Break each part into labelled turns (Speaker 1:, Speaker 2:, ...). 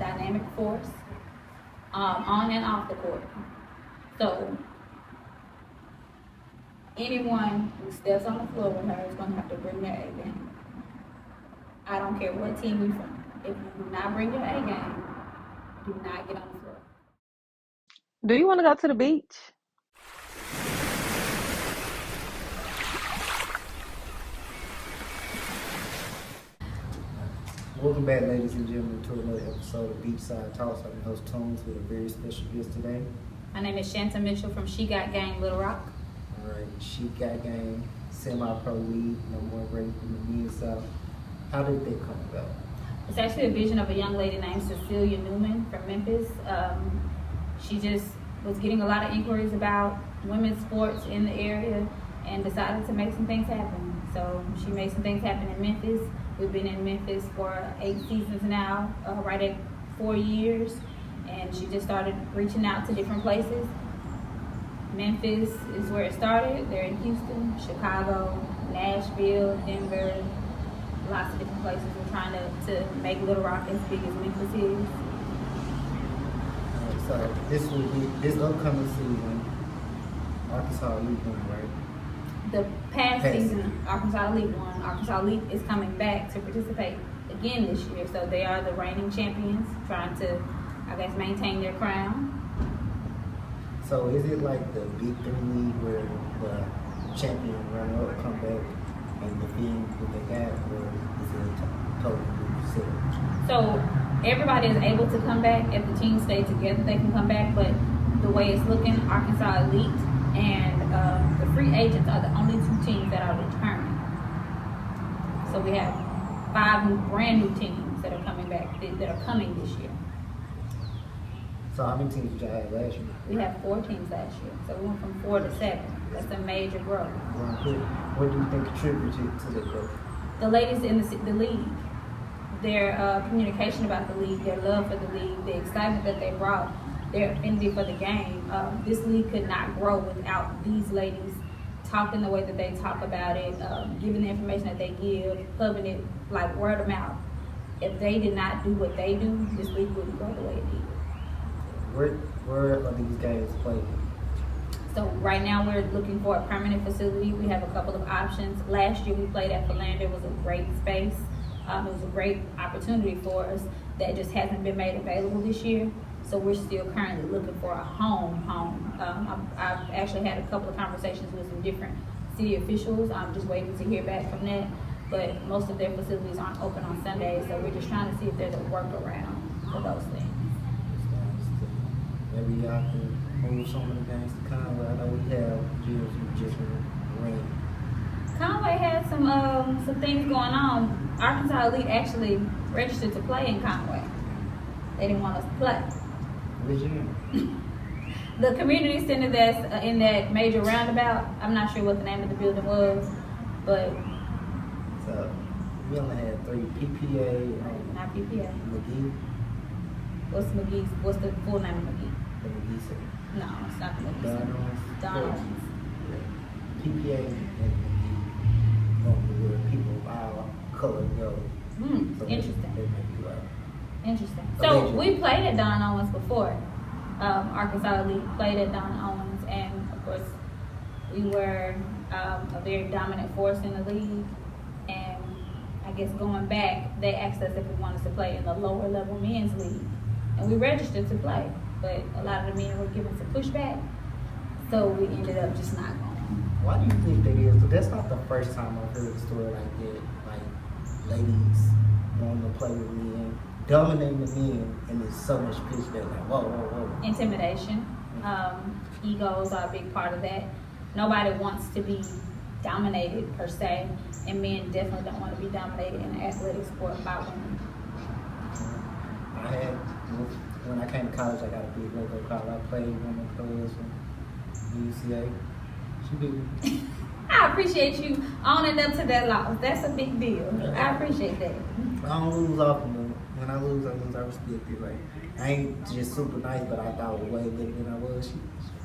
Speaker 1: dynamic force on and off the court. So anyone who steps on the floor with her is going to have to bring their A game. I don't care what team you're from. If you do not bring your A game, do not get on the floor.
Speaker 2: Do you want to go to the beach?
Speaker 3: Welcome back, ladies and gentlemen, to another episode of Beachside Talks. I'm your host, Tones, with a very special guest today.
Speaker 1: My name is Shanta Mitchell from She Got Game, Little Rock.
Speaker 3: All right, She Got Game, semi-pro league, number one ranked in the men's South. How did they come about?
Speaker 1: It's actually a vision of a young lady named Cecilia Newman from Memphis. She just was getting a lot of inquiries about women's sports in the area and decided to make some things happen. So she made some things happen in Memphis. We've been in Memphis for 8 seasons now, right at 4 years. And she just started reaching out to different places. Memphis is where it started. They're in Houston, Chicago, Nashville, Denver, lots of different places. We're trying to make Little Rock as big as Memphis is.
Speaker 3: So this upcoming season, Arkansas League One, right?
Speaker 1: The past season, Arkansas Elite won. Arkansas Elite is coming back to participate again this year. So they are the reigning champions, trying to, I guess, maintain their crown.
Speaker 3: So is it like the Big Three League where the champion runner-up come back and defend what they got, or is it totally different?
Speaker 1: So everybody is able to come back. If the teams stay together, they can come back. But the way it's looking, Arkansas Elite and the free agents are the only 2 teams that are returning. So we have 5 brand new teams that are coming back, that are coming this year.
Speaker 3: So how many teams did you have last year?
Speaker 1: We had 4 teams last year, so we went from 4 to 7. That's a major growth.
Speaker 3: What do you think contributed to the growth?
Speaker 1: The ladies in the league, their communication about the league, their love for the league, the excitement that they brought, their affinity for the game. This league could not grow without these ladies talking the way that they talk about it, giving the information that they give, pubbing it like word of mouth. If they did not do what they do, this league wouldn't grow the way it did.
Speaker 3: Where are these games played?
Speaker 1: So right now we're looking for a permanent facility. We have a couple of options. Last year we played at Philander. It was a great space. It was a great opportunity for us that just hasn't been made available this year. So we're still currently looking for a home. I've actually had a couple of conversations with some different city officials. I'm just waiting to hear back from that. But most of their facilities aren't open on Sundays, so we're just trying to see if there's a workaround for those things.
Speaker 3: Maybe y'all can move some of the games to Conway. I know we have gyms who just ran.
Speaker 1: Conway had some things going on. Arkansas Elite actually registered to play in Conway. They didn't want us to play.
Speaker 3: Which gym?
Speaker 1: The community center that's in that major roundabout. I'm not sure what the name of the building was, but
Speaker 3: so we only had 3 PPA.
Speaker 1: Not PPA.
Speaker 3: McGee.
Speaker 1: What's the full name of McGee?
Speaker 3: The McGee Center.
Speaker 1: No, it's not the McGee Center.
Speaker 3: Don
Speaker 1: Owens.
Speaker 3: Yeah. PPA and McGee. Normally where people of our color go. So
Speaker 1: Interesting.
Speaker 3: They might be like,
Speaker 1: Interesting. So we played at Don Owens before. Arkansas Elite played at Don Owens, and of course we were a very dominant force in the league. And I guess going back, they asked us if we wanted to play in the lower level men's league, and we registered to play. But a lot of the men were giving some pushback, so we ended up just not going.
Speaker 3: why do you think that is? So that's not the first time I've heard a story like that. Like ladies wanting to play with men, dominating the men, and there's so much pushback. Like whoa.
Speaker 1: Intimidation, egos are a big part of that. Nobody wants to be dominated per se, and men definitely don't want to be dominated in an athletic sport by women.
Speaker 3: When I came to college, I got a big local crowd. I played women players from UCA. She beat me.
Speaker 1: I appreciate you owning up to that loss. That's a big deal. I appreciate that.
Speaker 3: I don't lose often, but when I lose, I respect it. Like, I ain't just super nice, but I thought way better than I was. She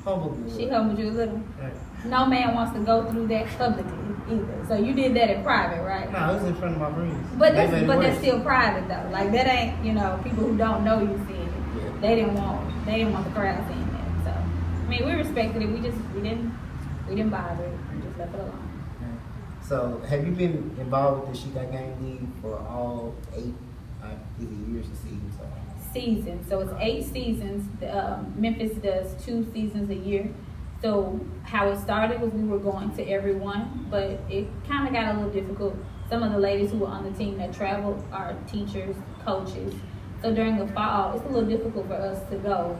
Speaker 3: humbled me.
Speaker 1: She humbled you a little.
Speaker 3: Right.
Speaker 1: No man wants to go through that publicly either. So you did that in private, right?
Speaker 3: No, it was in front of my friends.
Speaker 1: But
Speaker 3: They made it
Speaker 1: that's
Speaker 3: worse.
Speaker 1: still private though. Like that ain't, people who don't know you seeing it.
Speaker 3: Yeah.
Speaker 1: They didn't want the crowd seeing that. So I mean we respected it. We didn't bother it. We just left it alone.
Speaker 3: So, have you been involved with the She Got Game League for all 8 either years or seasons?
Speaker 1: Seasons. So it's 8 seasons. Memphis does 2 seasons a year. So how it started was we were going to everyone, but it kind of got a little difficult. Some of the ladies who were on the team that traveled are teachers, coaches. So during the fall, it's a little difficult for us to go.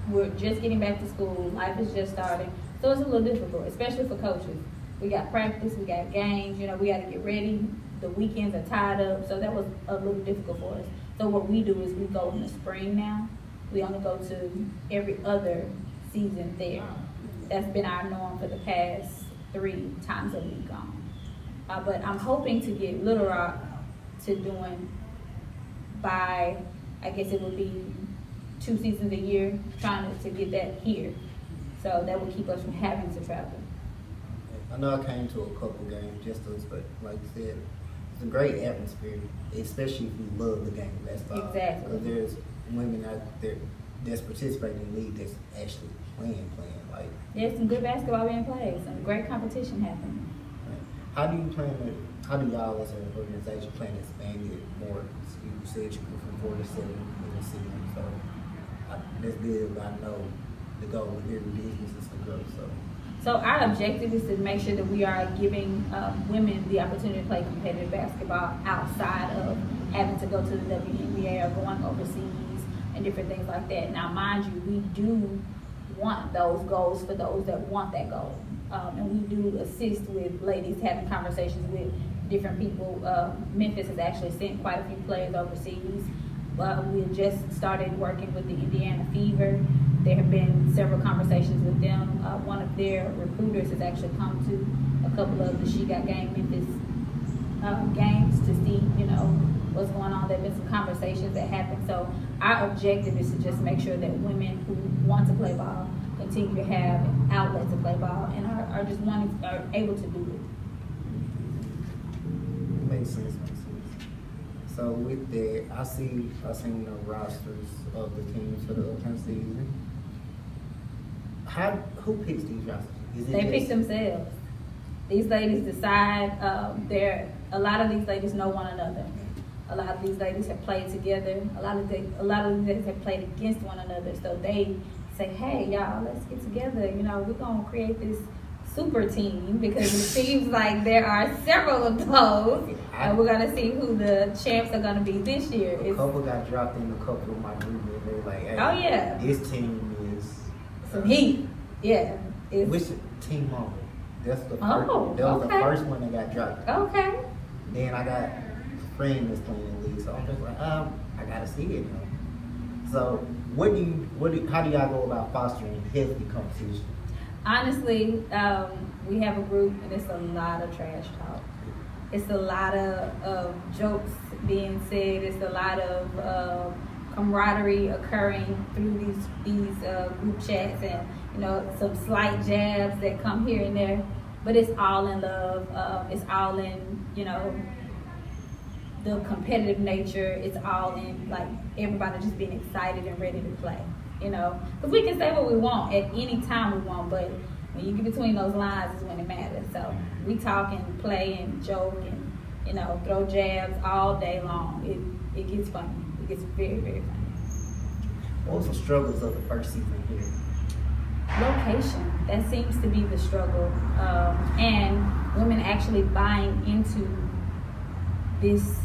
Speaker 1: We're just getting back to school. Life is just starting. So it's a little difficult, especially for coaches. We got practice, we got games, we got to get ready. The weekends are tied up, so that was a little difficult for us. So what we do is we go in the spring now. We only go to every other season there. That's been our norm for the past 3 times that we've gone. But I'm hoping to get Little Rock to doing by, I guess it would be 2 seasons a year, trying to get that here. So that would keep us from having to travel.
Speaker 3: I know I came to a couple games just us, but like you said, it's a great atmosphere, especially if you love the game of basketball.
Speaker 1: Exactly.
Speaker 3: Because there's women out there that's participating in the league that's actually playing. Like,
Speaker 1: There's some good basketball being played, some great competition happening.
Speaker 3: how do y'all as an organization plan to expand it more? You said you go from 4 to 7 in the season, so that's good. But I know the goal of every business is to grow.
Speaker 1: So our objective is to make sure that we are giving women the opportunity to play competitive basketball outside of having to go to the WNBA or going overseas and different things like that. Now, mind you, we do want those goals for those that want that goal. And we do assist with ladies having conversations with different people. Memphis has actually sent quite a few players overseas. We have just started working with the Indiana Fever. There have been several conversations with them. One of their recruiters has actually come to a couple of the She Got Game Memphis games to see, what's going on. There have been some conversations that happened. So our objective is to just make sure that women who want to play ball continue to have outlets to play ball and are able to do it.
Speaker 3: Makes sense. So with that, I seen the rosters of the teams for the upcoming season. Who picks these rosters?
Speaker 1: They pick themselves. These ladies decide. A lot of these ladies know one another. A lot of these ladies have played together. A lot of these ladies have played against one another. So they say, "Hey, y'all, let's get together. We're gonna create this super team because it seems like there are several of those, and we're gonna see who the champs are gonna be this year."
Speaker 3: A couple got dropped in a couple of my group, and they were like, "Hey,
Speaker 1: oh yeah,
Speaker 3: this team is
Speaker 1: some heat." Yeah.
Speaker 3: Which team Mama? That's the first.
Speaker 1: Oh,
Speaker 3: that was
Speaker 1: okay.
Speaker 3: the first one that got dropped.
Speaker 1: Okay.
Speaker 3: Then I got a friend that's playing in the league, so I'm just like, I gotta see it now. So, how do y'all go about fostering healthy competition?
Speaker 1: Honestly, we have a group, and it's a lot of trash talk. It's a lot of jokes being said. It's a lot of camaraderie occurring through these group chats, and some slight jabs that come here and there. But it's all in love. It's all in the competitive nature. It's all in like everybody just being excited and ready to play. Because we can say what we want at any time we want, but when you get between those lines is when it matters. So we talk and play and joke and throw jabs all day long. It gets funny. It gets very, very funny.
Speaker 3: What was the struggles of the first season here?
Speaker 1: Location. That seems to be the struggle. And women actually buying into this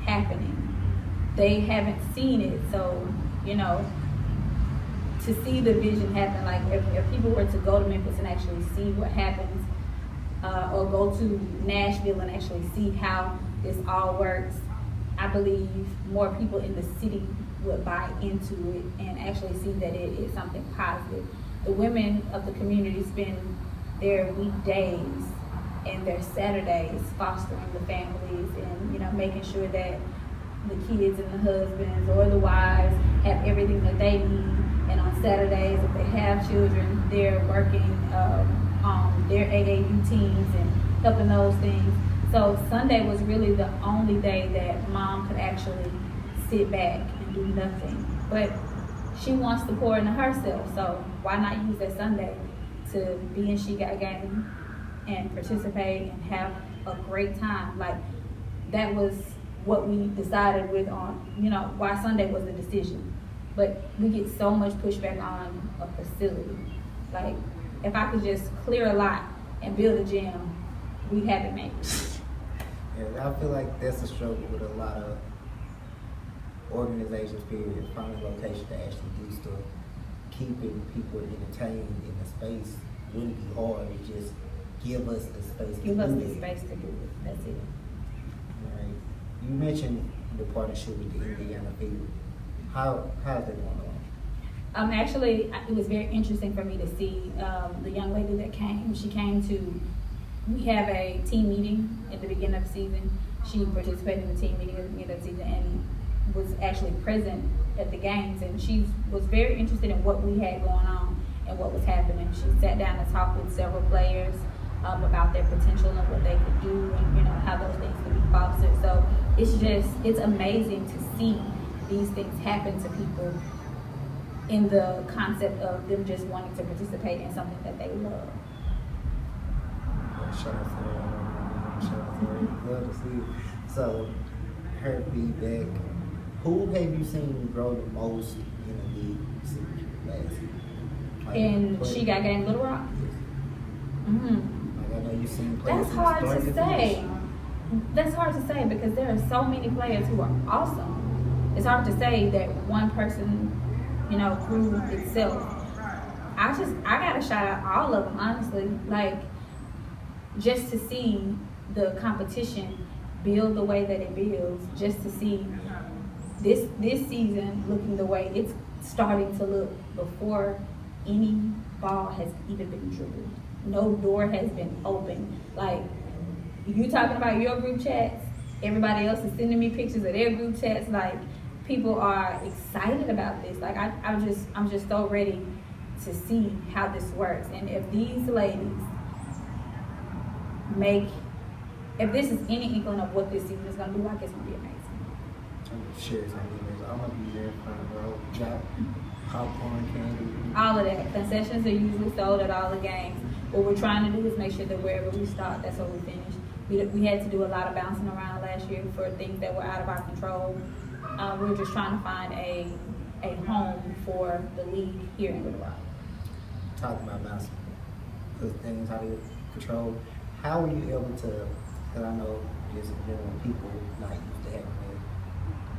Speaker 1: happening. They haven't seen it, so to see the vision happen, like if people were to go to Memphis and actually see what happens, or go to Nashville and actually see how this all works, I believe more people in the city would buy into it and actually see that it is something positive. The women of the community spend their weekdays and their Saturdays fostering the families and, you know, making sure that the kids and the husbands or the wives have everything that they need. And on Saturdays, if they have children, they're working on their AAU teams and helping those things. So Sunday was really the only day that mom could actually sit back and do nothing. But she wants to pour into herself, so why not use that Sunday to be in She Got Game and participate and have a great time? Like, that was what we decided with on, you know, why Sunday was the decision. But we get so much pushback on a facility. Like, if I could just clear a lot and build a gym, we'd have it made.
Speaker 3: Yeah, I feel like that's a struggle with a lot of organizations, period. Finding a location to actually do stuff. Keeping people entertained in the space wouldn't be hard. It just give us the space
Speaker 1: Give
Speaker 3: to
Speaker 1: us
Speaker 3: do
Speaker 1: the
Speaker 3: it.
Speaker 1: space to do it. That's it.
Speaker 3: Right. You mentioned the partnership with the Indiana Field. How's that going on?
Speaker 1: Actually, it was very interesting for me to see the young lady that came. She came to, we have a team meeting at the beginning of the season. She participated in the team meeting at the beginning of the season and was actually present at the games. And she was very interested in what we had going on and what was happening. She sat down and talked with several players about their potential and what they could do and, you know, how those things could be fostered. So it's amazing to see these things happen to people in the concept of them just wanting to participate in something that they love.
Speaker 3: Shout out to her. Shout out to her. Love to see it. So, her feedback. Who have you seen grow the most in the league since last season?
Speaker 1: And She Got Game Little Rock?
Speaker 3: Like, I know you've seen players.
Speaker 1: That's hard to say. That's hard to say because there are so many players who are awesome. It's hard to say that one person, you know, grew itself. I gotta shout out all of them, honestly. Like, just to see the competition build the way that it builds, just to see this season looking the way it's starting to look before any ball has even been dribbled. No door has been opened. Like, you talking about your group chats, everybody else is sending me pictures of their group chats. Like, people are excited about this. Like, I'm just so ready to see how this works. And if these ladies if this is any inkling of what this season is going to be like, it's going to be amazing.
Speaker 3: Share some emails. I'm gonna be there front row. Drop popcorn, candy.
Speaker 1: All of that. Concessions are usually sold at all the games. What we're trying to do is make sure that wherever we start, that's where we finish. We had to do a lot of bouncing around last year for things that were out of our control. We were just trying to find a home for the league here in Little Rock.
Speaker 3: Talking about bouncing, the things out of control. How were you able to? Because I know just in general, people not used to having to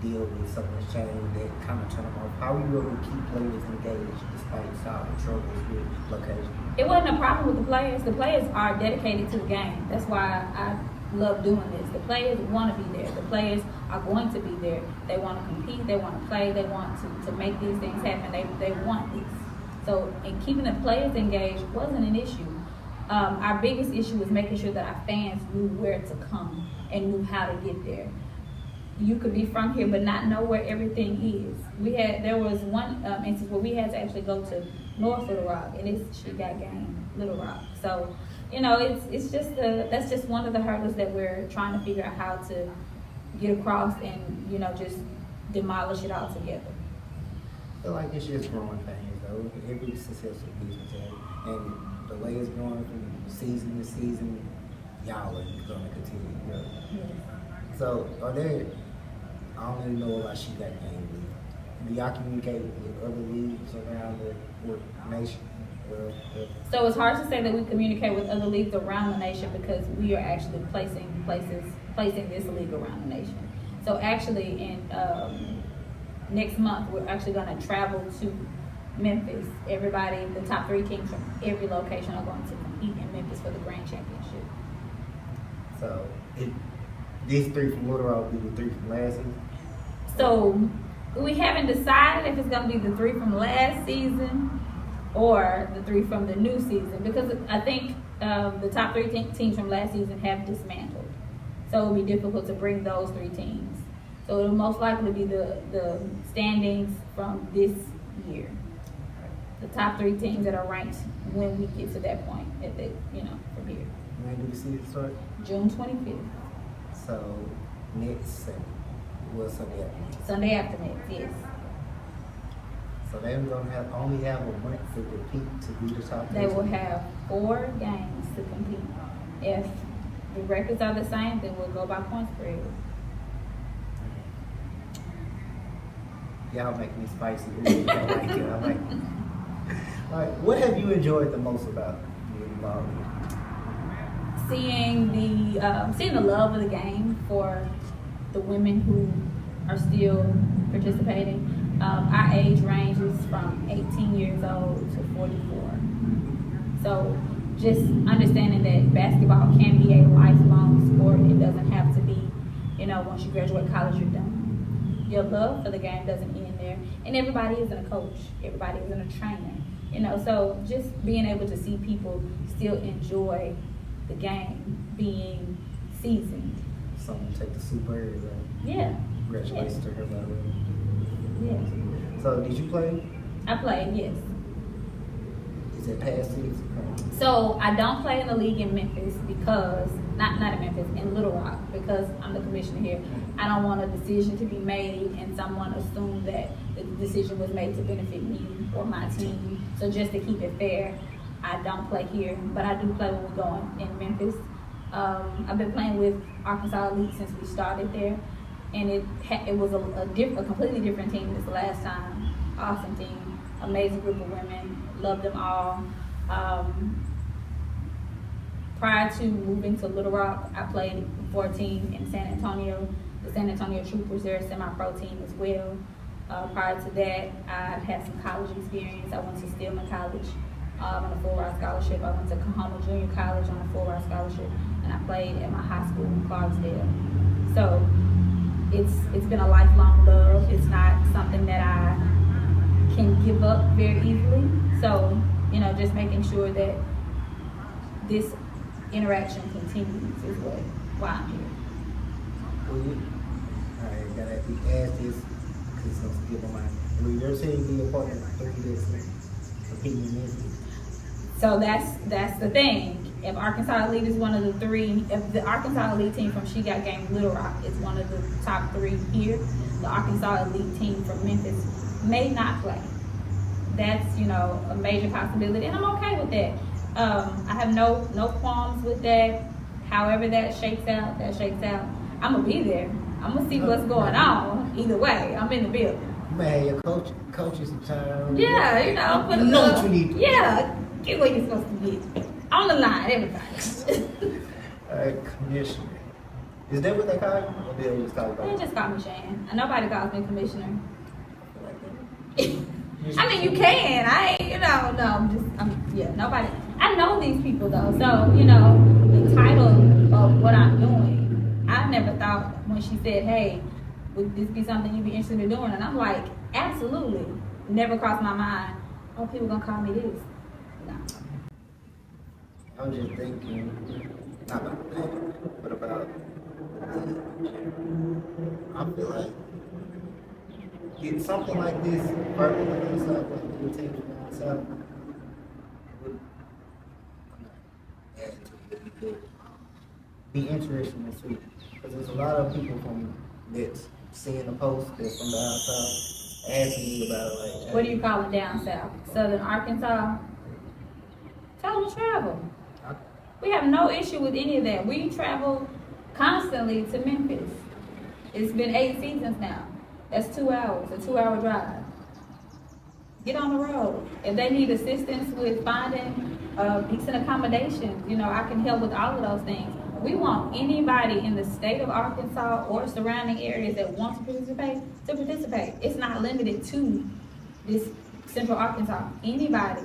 Speaker 3: deal with so much change that kind of turn them off. How were you able to keep players engaged despite solid troubles with location?
Speaker 1: It wasn't a problem with the players. The players are dedicated to the game. That's why I love doing this. The players want to be there. The players are going to be there. They want to compete. They want to play. They want to make these things happen. They want this. So, and keeping the players engaged wasn't an issue. Our biggest issue was making sure that our fans knew where to come and knew how to get there. You could be from here but not know where everything is. There was one instance where we had to actually go to North Little Rock, and She Got Game Little Rock. So, you know, that's just one of the hurdles that we're trying to figure out how to get across and, you know, just demolish it all together.
Speaker 3: I feel like it's just growing things though. Every successful business and the way it's growing from season to season, y'all are going to continue to grow.
Speaker 1: Yes.
Speaker 3: So, I don't even know about She Got Game League. Do y'all communicate with other leagues around the nation?
Speaker 1: So it's hard to say that we communicate with other leagues around the nation because we are actually placing this league around the nation. So actually in next month, we're actually going to travel to Memphis. Everybody, the top 3 teams from every location are going to compete in Memphis for the Grand Championship.
Speaker 3: So these 3 from Little Rock will be the 3 from last season?
Speaker 1: So we haven't decided if it's going to be the 3 from last season or the 3 from the new season, because I think The top three teams from last season have dismantled. So it'll be difficult to bring those three teams. So it'll most likely be the standings from this year. The top three teams that are ranked when we get to that point, from here.
Speaker 3: When do the season start?
Speaker 1: June 25th.
Speaker 3: So next Sunday. Well, Sunday after.
Speaker 1: Sunday after next, yes.
Speaker 3: So they're gonna only have a month to compete to be the top.
Speaker 1: They will have 4 games to compete. If the records are the same, then we'll go by point spread.
Speaker 3: Y'all make me spicy. I like it. I like it. All right. What have you enjoyed the most about being involved in?
Speaker 1: Seeing the love of the game for the women who are still participating. Our age ranges from 18 years old to 44. So just understanding that basketball can be a lifelong sport. It doesn't have to be, once you graduate college, you're done. Your love for the game doesn't end there. And everybody isn't a coach. Everybody isn't a trainer. So just being able to see people still enjoy the game being seasoned.
Speaker 3: Someone take the super early.
Speaker 1: Yeah.
Speaker 3: Congratulations to her, by the way.
Speaker 1: Yes.
Speaker 3: So did you play?
Speaker 1: I played, yes.
Speaker 3: Is it past season?
Speaker 1: So I don't play in the league in Memphis because, not in Memphis, in Little Rock, because I'm the commissioner here. I don't want a decision to be made and someone assume that the decision was made to benefit me or my team. So just to keep it fair, I don't play here, but I do play when we're going in Memphis. I've been playing with Arkansas Elite since we started there, and it was a completely different team this last time. Awesome team, amazing group of women, loved them all. Prior to moving to Little Rock, I played for a team in San Antonio. The San Antonio Troopers, they're a semi-pro team as well. Prior to that, I had some college experience. I went to Stillman College on a full-ride scholarship. I went to Kahoma Junior College on a full-ride scholarship, and I played at my high school in Clarksdale. So it's been a lifelong love. It's not something that I can give up very easily. So, just making sure that this interaction continues is why I'm here.
Speaker 3: I gotta ask this because I'm still on mind. Will your team be a part of the 3 that's competing in this?
Speaker 1: So that's the thing. If Arkansas Elite is one of the 3, if the Arkansas Elite team from She Got Game Little Rock is one of the top 3 here, the Arkansas Elite team from Memphis may not play. That's a major possibility, and I'm okay with that. I have no qualms with that. However that shakes out, I'm gonna be there. I'm gonna see what's going on. Either way, I'm in the building.
Speaker 3: You may have your coaches some time.
Speaker 1: Yeah,
Speaker 3: put what you need.
Speaker 1: Yeah, get what you're supposed to get. On the line, everybody.
Speaker 3: All right, commissioner. Is that what they call you? Or they just call you?
Speaker 1: They just call me Shan. And nobody calls me commissioner. I mean, you can. Nobody. I know these people though, so the title of what I'm doing, I never thought when she said, "Hey, would this be something you'd be interested in doing?" And I'm like, absolutely. Never crossed my mind. Oh, people gonna call me this. No.
Speaker 3: I was just thinking, not about that, but about. I feel like get something like this, perfect like this, like your team down south, would add to it. It could be interesting to see, because there's a lot of people from that's seeing the post that's from down south asking me about it, like.
Speaker 1: What do you call it down south? Southern Arkansas? Tell them to travel. We have no issue with any of that. We travel constantly to Memphis. It's been 8 seasons now. That's 2 hours, a 2-hour drive. Get on the road. If they need assistance with finding decent accommodations, I can help with all of those things. We want anybody in the state of Arkansas or surrounding areas that want to participate. It's not limited to this Central Arkansas. Anybody,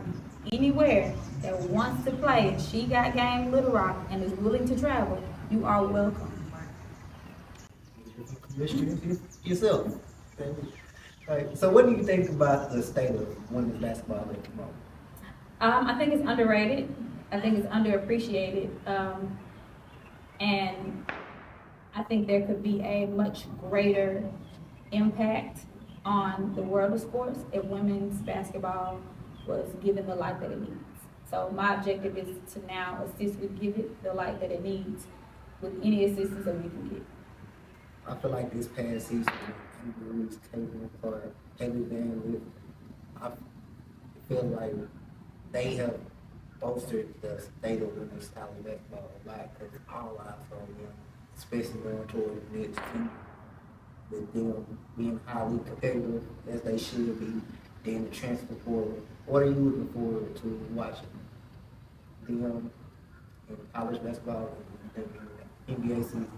Speaker 1: anywhere that wants to play, She Got Game Little Rock, and is willing to travel, you are welcome.
Speaker 3: Yourself. Right. So what do you think about the state of women's basketball at the moment?
Speaker 1: I think it's underrated. I think it's underappreciated, and I think there could be a much greater impact on the world of sports if women's basketball was given the light that it needs. So my objective is to now assist with give it the light that it needs with any assistance that we can get.
Speaker 3: I feel like this past season, Andrews taking part heavy bandwidth. I feel like they have bolstered the state of women's college basketball a lot because all eyes are on them, especially going toward the next season. With them being highly competitive as they should be, then the transfer portal. What are you looking forward to watching them in college basketball and NBA season?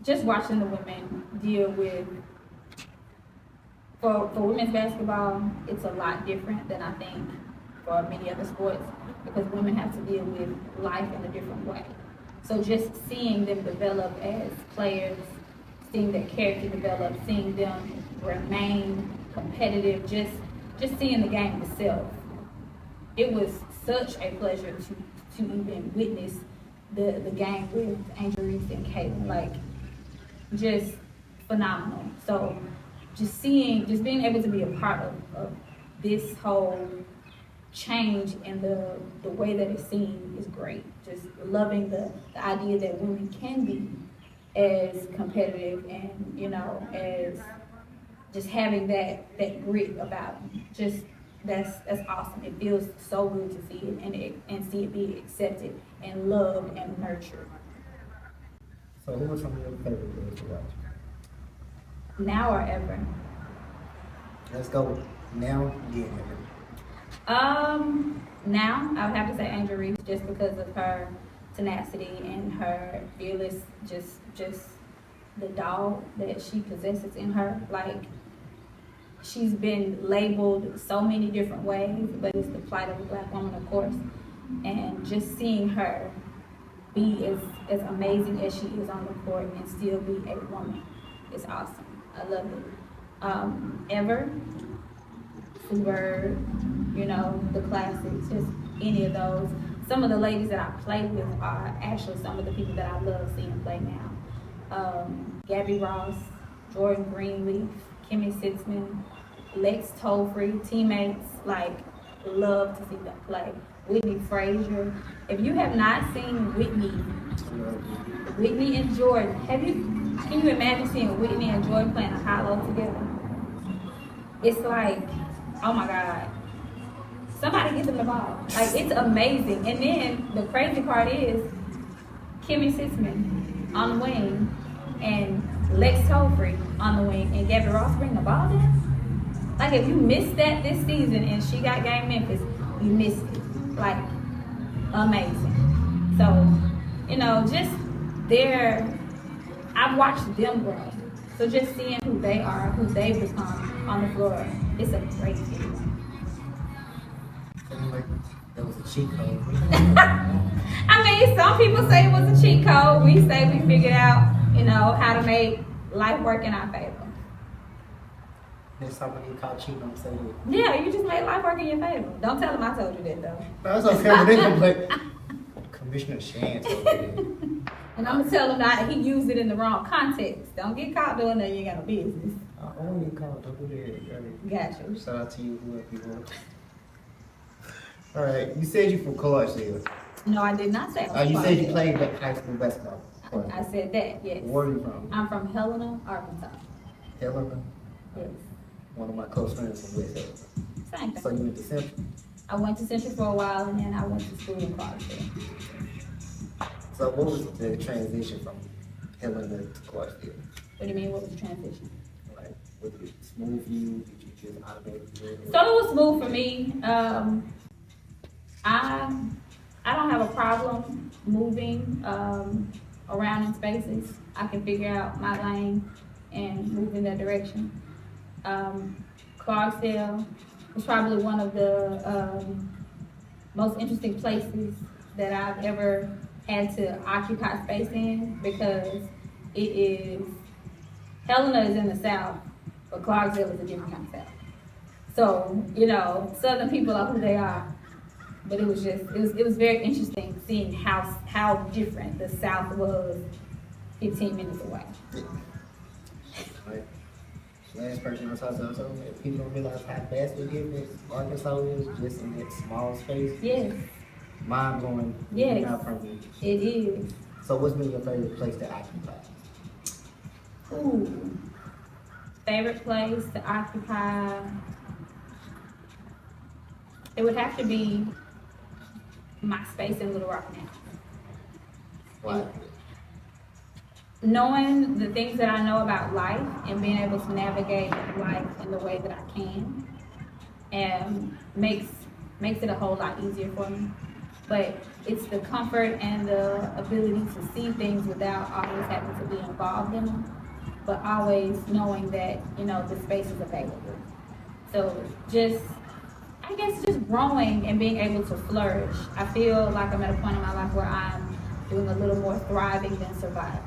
Speaker 1: Just watching the women deal with, for women's basketball, it's a lot different than I think for many other sports because women have to deal with life in a different way. So just seeing them develop as players, seeing their character develop, seeing them remain competitive, just seeing the game itself. It was such a pleasure to even witness the game with Angel Reese and Caitlin. Like, just phenomenal. So just being able to be a part of this whole change in the way that it's seen is great. Just loving the idea that women can be as competitive and, as just having that grit about them. Just that's awesome. It feels so good to see it and see it be accepted and loved and nurtured.
Speaker 3: So who are some of your favorite players to watch?
Speaker 1: Now or ever?
Speaker 3: Let's go now, yeah.
Speaker 1: Now I would have to say Angel Reese just because of her tenacity and her fearless, just the dog that she possesses in her. Like, she's been labeled so many different ways, but it's the plight of a black woman, of course. And just seeing her be as amazing as she is on the court and still be a woman is awesome. I love it. Ever, Bird, the classics, just any of those. Some of the ladies that I play with are actually some of the people that I love seeing play now. Gabby Ross, Jordan Greenleaf, Kimmy Sitzman, Lex Tolfree, teammates, like, love to see them play. Whitney Frazier. If you have not seen Whitney and Jordan, can you imagine seeing Whitney and Jordan playing a high-low together? It's like, oh my God. Somebody get them the ball. Like, it's amazing. And then the crazy part is Kimmy Sitzman on the wing and Lex Tolfree on the wing and Gabby Ross bring the ball down. Like, if you missed that this season and she got game Memphis, you missed it. Like, amazing. So, just I've watched them grow. So just seeing who they are, who they've become on the floor, it's a great feeling.
Speaker 3: Like that was a cheat code.
Speaker 1: I mean, some people say it was a cheat code. We say we figured out, how to make life work in our favor.
Speaker 3: Next time when you caught cheating, I'm saying it.
Speaker 1: Yeah, you just made life work in your favor. Don't tell them I told you that, though.
Speaker 3: That's okay, but they gonna play Commissioner Shan told me that.
Speaker 1: And I'm going to tell them that he used it in the wrong context. Don't get caught doing that, you ain't got no business.
Speaker 3: I only called double that.
Speaker 1: Gotcha.
Speaker 3: Shout out to you, whoever you want. All right, you said you from Clarksville.
Speaker 1: No, I did not say.
Speaker 3: You said you played high school basketball.
Speaker 1: I said that, yes.
Speaker 3: Where are you from?
Speaker 1: I'm from Helena, Arkansas.
Speaker 3: Helena?
Speaker 1: Yes.
Speaker 3: One of my close friends from West Helena.
Speaker 1: Same thing.
Speaker 3: So you went to Central?
Speaker 1: I went to Central for a while, and then I went to school in Clarksville.
Speaker 3: So what was the transition from Helena to Clarksville?
Speaker 1: What do you mean, what was the transition?
Speaker 3: Like, was it smooth for you? Did you just automatically do it?
Speaker 1: So it was smooth for me. I don't have a problem moving around in spaces. I can figure out my lane and move in that direction. Clarksville was probably one of the most interesting places that I've ever had to occupy space in because Helena is in the South, but Clarksville is a different kind of South. So, Southern people are who they are, But it was just it was very interesting seeing how different the South was 15 minutes away.
Speaker 3: Right. Last person I talked to, so if people don't realize how vastly different Arkansas is just in that small space.
Speaker 1: Yes,
Speaker 3: Mind blowing.
Speaker 1: yes,
Speaker 3: Not from me.
Speaker 1: it is.
Speaker 3: So what's been your favorite place to occupy?
Speaker 1: Ooh, favorite place to occupy. It would have to be my space in Little Rock now.
Speaker 3: Why?
Speaker 1: Knowing the things that I know about life and being able to navigate life in the way that I can, and makes it a whole lot easier for me. But it's the comfort and the ability to see things without always having to be involved in them, but always knowing that, you know, the space is available. So I guess just growing and being able to flourish. I feel like I'm at a point in my life where I'm doing a little more thriving than surviving.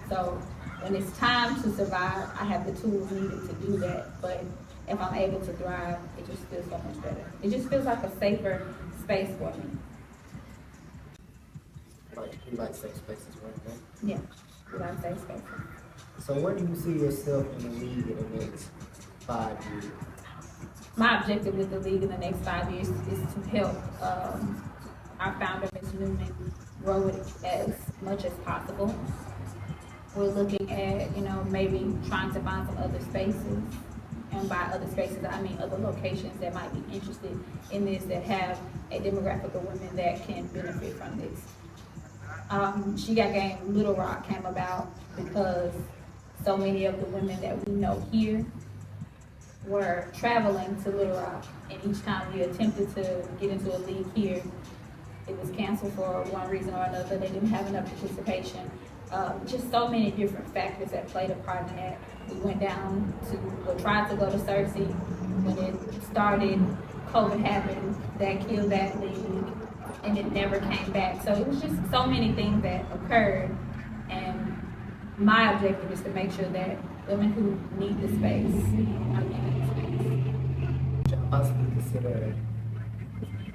Speaker 1: So when it's time to survive, I have the tools needed to do that. But if I'm able to thrive, it just feels so much better. It just feels like a safer space for me.
Speaker 3: You like safe spaces, right?
Speaker 1: Yeah, we like safe space.
Speaker 3: So where do you see yourself in the league in the next 5 years?
Speaker 1: My objective with the league in the next 5 years is to help our founder, Ms. Newman, grow it as much as possible. We're looking at, you know, maybe trying to find some other spaces. And by other spaces, I mean other locations that might be interested in this, that have a demographic of women that can benefit from this. She Got Game Little Rock came about because so many of the women that we know here were traveling to Little Rock, and each time we attempted to get into a league here, it was canceled for one reason or another. They didn't have enough participation. Just so many different factors that played a part in that. We went down to, or tried to go to Cersei when it started. COVID happened, that killed that league, and it never came back. So it was just so many things that occurred, and my objective is to make sure that women who need the space are given the space.
Speaker 3: Should I possibly consider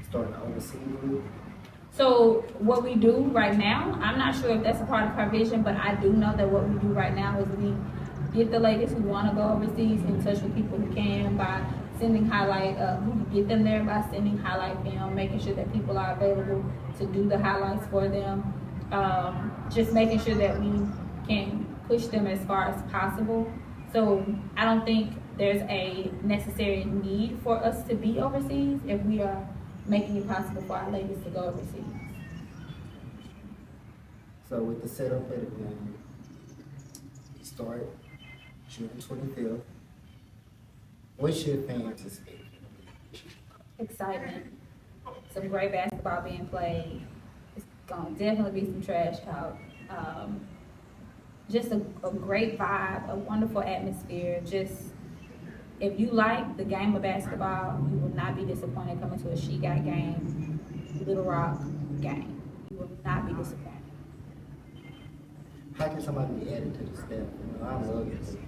Speaker 3: starting an overseas league?
Speaker 1: So what we do right now, I'm not sure if that's a part of our vision, but I do know that what we do right now is we get the ladies who want to go overseas in touch with people who can by sending we get them there by sending highlight film, making sure that people are available to do the highlights for them, just making sure that we can push them as far as possible. So I don't think there's a necessary need for us to be overseas if we are making it possible for our ladies to go overseas.
Speaker 3: So with the setup that we start June 25th, what should fans expect?
Speaker 1: Excitement, some great basketball being played. It's gonna definitely be some trash talk. Just a great vibe, a wonderful atmosphere. Just if you like the game of basketball, you will not be disappointed coming to a She Got Game Little Rock game. You will not be disappointed.
Speaker 3: How can somebody be added to the staff? You know, I love it. As a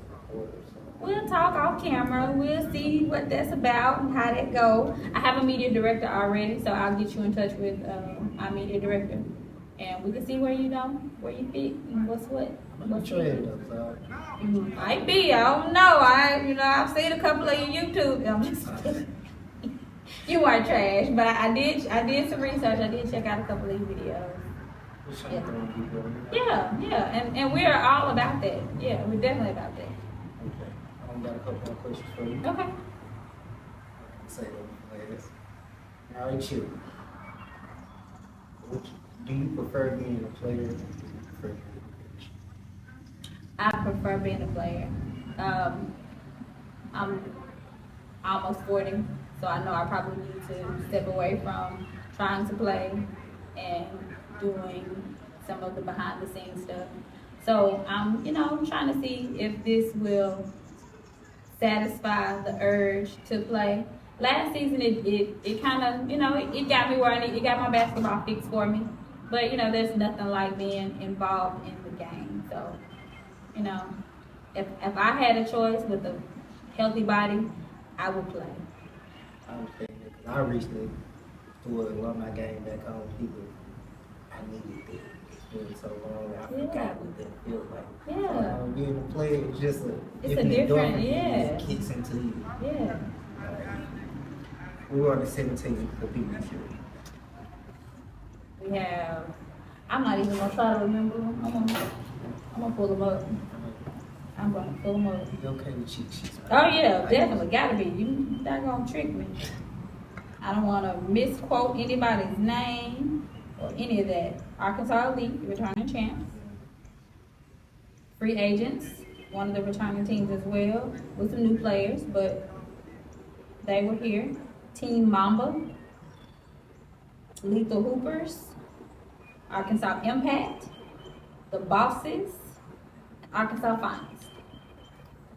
Speaker 3: reporter, so.
Speaker 1: We'll talk off camera. We'll see what that's about and how that go. I have a media director already, so I'll get you in touch with our media director, and we can see where you know, where you fit, and what's what.
Speaker 3: I'm trained though, so.
Speaker 1: Might be. I don't know. I've seen a couple of your YouTube. I'm just you weren't trash, but I did some research. I did check out a couple of your videos. Yeah, and we're all about that. Yeah, we're definitely about that.
Speaker 3: Okay. I got a couple more questions for you.
Speaker 1: Okay.
Speaker 3: Say that last. All right, you. Do you prefer being a player or do you prefer being a coach?
Speaker 1: I prefer being a player. I'm almost 40, so I know I probably need to step away from trying to play and doing some of the behind the scenes stuff. So I'm trying to see if this will satisfy the urge to play. Last season it kind of, it got me where it got my basketball fixed for me. But there's nothing like being involved in the game. So, if I had a choice with a healthy body, I would play.
Speaker 3: I understand that because I recently to run my game back home, people, I needed that. It's been so long, I forgot what that feels like.
Speaker 1: Yeah.
Speaker 3: So, being a player, it's just
Speaker 1: It's a different,
Speaker 3: it kicks into you.
Speaker 1: Yeah.
Speaker 3: We were on the 17th for people sure.
Speaker 1: We have, I'm not even gonna try to remember them. I'm gonna pull them up. I'm gonna pull them up.
Speaker 3: You okay with cheat sheets?
Speaker 1: Oh yeah, definitely, gotta be. You not gonna trick me. I don't wanna misquote anybody's name or any of that. Arkansas Elite, returning champs. Free agents, one of the returning teams as well, with some new players, but they were here. Team Mamba, Lethal Hoopers, Arkansas Impact, the Bosses, Arkansas Finest.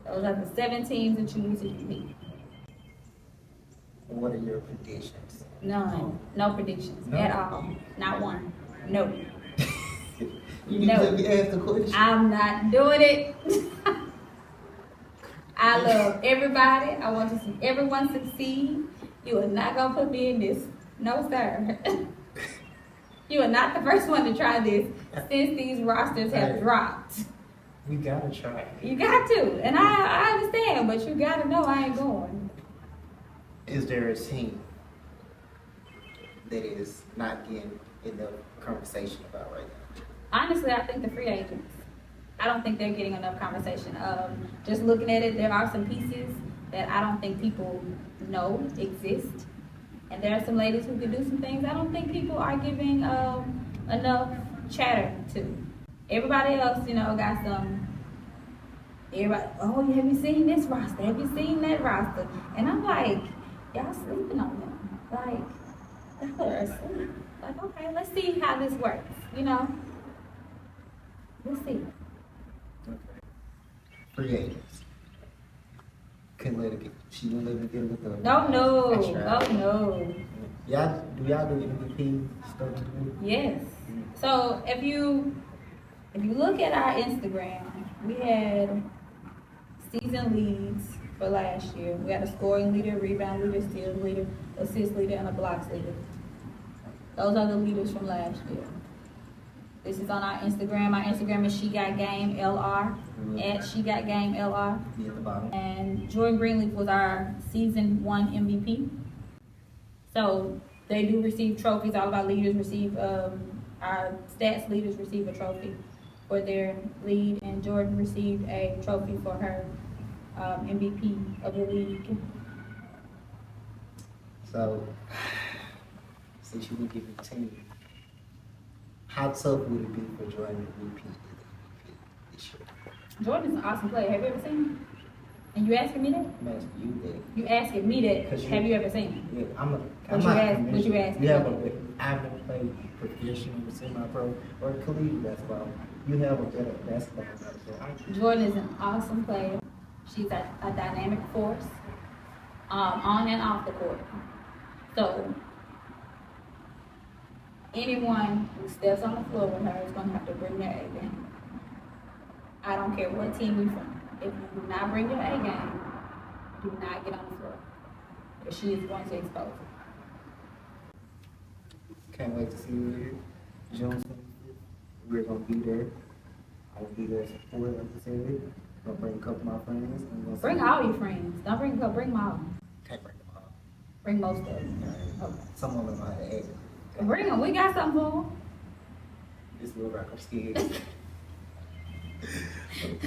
Speaker 1: Those are the 7 teams that you need to meet.
Speaker 3: What are your predictions?
Speaker 1: None. No predictions at all. Not one. No.
Speaker 3: You
Speaker 1: No.
Speaker 3: let me ask the question.
Speaker 1: I'm not doing it. I love everybody. I want to see everyone succeed. You are not gonna put me in this. No, sir. You are not the first one to try this since these rosters have dropped.
Speaker 3: We gotta try.
Speaker 1: You got to, and I understand, but you gotta know I ain't going.
Speaker 3: Is there a team that is not getting enough conversation about right now?
Speaker 1: Honestly, I think the free agents. I don't think they're getting enough conversation. Just looking at it, there are some pieces that I don't think people know exist. And there are some ladies who can do some things I don't think people are giving enough chatter to. Everybody else, got some, everybody, oh, have you seen this roster? Have you seen that roster? And I'm like, y'all sleeping on them. Like, y'all are asleep. Like, okay, let's see how this works, Let's see.
Speaker 3: Okay. Free agents. Couldn't let it get. She wouldn't let me get with the.
Speaker 1: Oh no!
Speaker 3: I tried.
Speaker 1: Oh no!
Speaker 3: Y'all do MVP stuff too?
Speaker 1: Yes. So if you look at our Instagram, we had season leads for last year. We had a scoring leader, rebound leader, steals leader, assist leader, and a blocks leader. Those are the leaders from last year. This is on our Instagram. Our Instagram is She Got Game LR at She Got Game LR.
Speaker 3: At the bottom.
Speaker 1: And Jordan Greenleaf was our season 1 MVP. So they do receive trophies. All of our leaders receive, our stats leaders receive a trophy for their lead, and Jordan received a trophy for her MVP of the league.
Speaker 3: So, since you would give a team, how tough would it be for Jordan to repeat this year?
Speaker 1: Jordan's an awesome player. Have you ever seen him? And you asking me that?
Speaker 3: I'm asking you that.
Speaker 1: You asking me that?
Speaker 3: 'Cause
Speaker 1: Have you ever seen him?
Speaker 3: Yeah, I'm
Speaker 1: But you
Speaker 3: not
Speaker 1: asked-
Speaker 3: convinced.
Speaker 1: but you asked me.
Speaker 3: Yeah, but I've never played professional, semi-pro, or collegiate basketball. You have a better basketball knowledge.
Speaker 1: Jordan is an awesome player. She's a dynamic force, on and off the court. So anyone who steps on the floor with her is going to have to bring their A game. I don't care what team you're from. If you do not bring your A game, do not get on the floor, because she is going to expose it.
Speaker 3: Can't wait to see you here. June 25th. We're gonna be there. I'll be there to support, like I said. I'll bring a couple of my friends.
Speaker 1: Bring all your friends. Don't bring them all.
Speaker 3: Can't bring them all.
Speaker 1: Bring most of them. Okay.
Speaker 3: Some of them know how to act.
Speaker 1: Bring them. We got something for them.
Speaker 3: This little rock, I'm scared.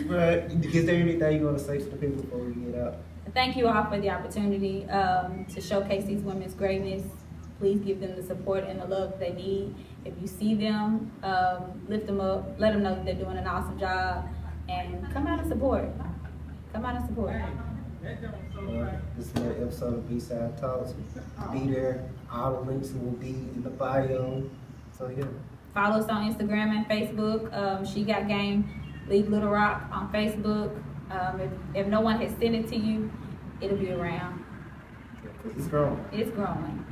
Speaker 3: But is there anything you want to say to the people before we get out?
Speaker 1: Thank you all for the opportunity to showcase these women's greatness. Please give them the support and the love they need. If you see them, lift them up, let them know that they're doing an awesome job, and come out and support. Come out and support.
Speaker 3: This is another episode of Beachside Talks. Be there. All the links will be in the bio. So yeah.
Speaker 1: Follow us on Instagram and Facebook. She Got Game League Little Rock on Facebook. If no one has sent it to you, it'll be around.
Speaker 3: It's growing.
Speaker 1: It's growing.